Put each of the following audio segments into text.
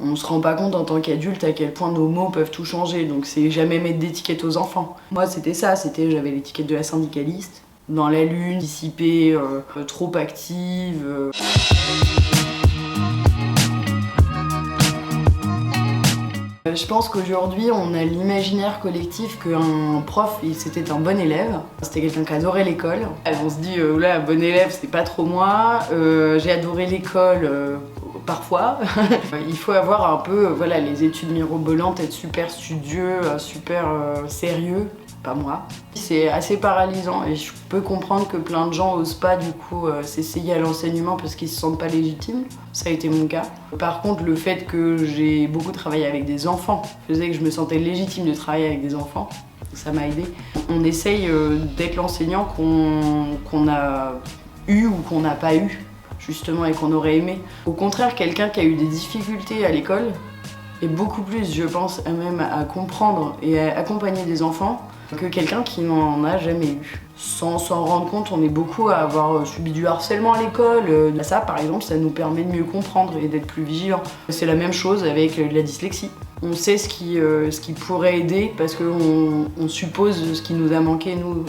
On se rend pas compte en tant qu'adulte à quel point nos mots peuvent tout changer, donc c'est jamais mettre d'étiquette aux enfants. Moi c'était ça, j'avais l'étiquette de la syndicaliste, dans la lune, dissipée, trop active. Je pense qu'aujourd'hui, on a l'imaginaire collectif qu'un prof, c'était un bon élève. C'était quelqu'un qui adorait l'école. On se dit, là, bon élève, c'est pas trop moi. J'ai adoré l'école, parfois. Il faut avoir un peu, voilà, les études mirobolantes, être super studieux, super sérieux. Pas moi. C'est assez paralysant et je peux comprendre que plein de gens osent pas du coup s'essayer à l'enseignement parce qu'ils se sentent pas légitimes. Ça a été mon cas. Par contre, le fait que j'ai beaucoup travaillé avec des enfants faisait que je me sentais légitime de travailler avec des enfants. Ça m'a aidé. On essaye d'être l'enseignant qu'on a eu ou qu'on n'a pas eu, justement, et qu'on aurait aimé. Au contraire, quelqu'un qui a eu des difficultés à l'école est beaucoup plus, je pense, même à comprendre et à accompagner des enfants que quelqu'un qui n'en a jamais eu. Sans s'en rendre compte, on est beaucoup à avoir subi du harcèlement à l'école. Ça, par exemple, ça nous permet de mieux comprendre et d'être plus vigilants. C'est la même chose avec la dyslexie. On sait ce qui pourrait aider parce qu'on suppose ce qui nous a manqué, nous.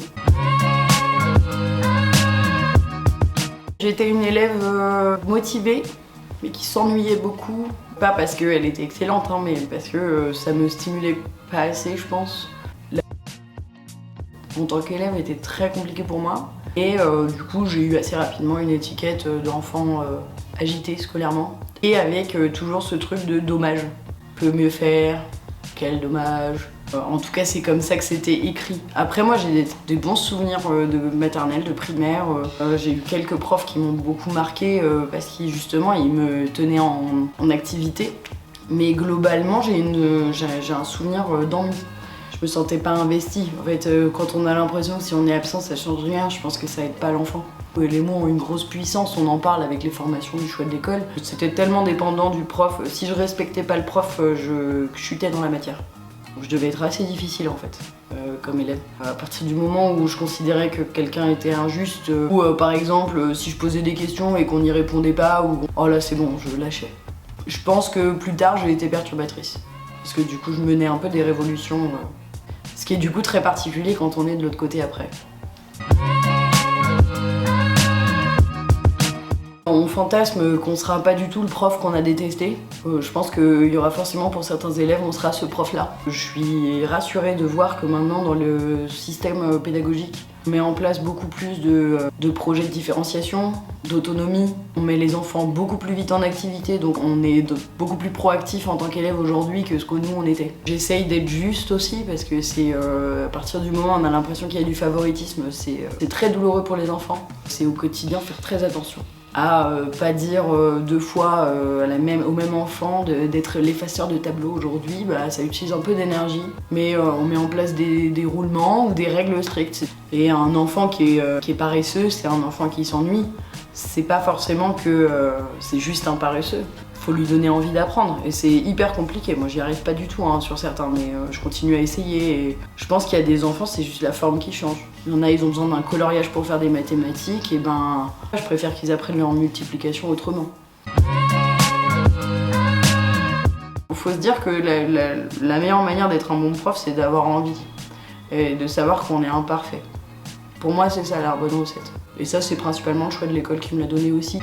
J'étais une élève motivée, mais qui s'ennuyait beaucoup. Pas parce qu'elle était excellente, hein, mais parce que ça me stimulait pas assez, je pense. En tant qu'élève, était très compliqué pour moi. Et du coup, j'ai eu assez rapidement une étiquette d'enfant agité scolairement. Et avec toujours ce truc de dommage. Peut mieux faire, quel dommage. En tout cas, c'est comme ça que c'était écrit. Après, moi, j'ai des bons souvenirs de maternelle, de primaire. J'ai eu quelques profs qui m'ont beaucoup marqué parce qu'ils, justement, ils me tenaient en activité. Mais globalement, j'ai un souvenir d'ennui. Je me sentais pas investie. En fait, quand on a l'impression que si on est absent, ça change rien, je pense que ça aide pas l'enfant. Les mots ont une grosse puissance, on en parle avec les formations du choix de l'école. C'était tellement dépendant du prof. Si je respectais pas le prof, je chutais dans la matière. Je devais être assez difficile en fait, comme élève. À partir du moment où je considérais que quelqu'un était injuste, ou par exemple, si je posais des questions et qu'on n'y répondait pas, ou oh là c'est bon, je lâchais. Je pense que plus tard, j'ai été perturbatrice. Parce que du coup, je menais un peu des révolutions. Ce qui est du coup très particulier quand on est de l'autre côté après. On fantasme qu'on sera pas du tout le prof qu'on a détesté. Je pense qu'il y aura forcément pour certains élèves, on sera ce prof-là. Je suis rassurée de voir que maintenant dans le système pédagogique, on met en place beaucoup plus de projets de différenciation, d'autonomie. On met les enfants beaucoup plus vite en activité, donc on est beaucoup plus proactif en tant qu'élève aujourd'hui que ce que nous on était. J'essaye d'être juste aussi parce que c'est à partir du moment où on a l'impression qu'il y a du favoritisme, c'est très douloureux pour les enfants. C'est au quotidien faire très attention. À pas dire deux fois au même enfant d'être l'effaceur de tableau aujourd'hui, ça utilise un peu d'énergie, mais on met en place des roulements ou des règles strictes. Et un enfant qui est paresseux, c'est un enfant qui s'ennuie. C'est pas forcément que c'est juste un paresseux. Faut lui donner envie d'apprendre et c'est hyper compliqué. Moi j'y arrive pas du tout sur certains, mais je continue à essayer et je pense qu'il y a des enfants, c'est juste la forme qui change. Il y en a, ils ont besoin d'un coloriage pour faire des mathématiques et je préfère qu'ils apprennent leur multiplication autrement. Il faut se dire que la meilleure manière d'être un bon prof, c'est d'avoir envie et de savoir qu'on est imparfait. Pour moi, c'est ça la bonne recette. Et ça, c'est principalement le choix de l'école qui me l'a donné aussi.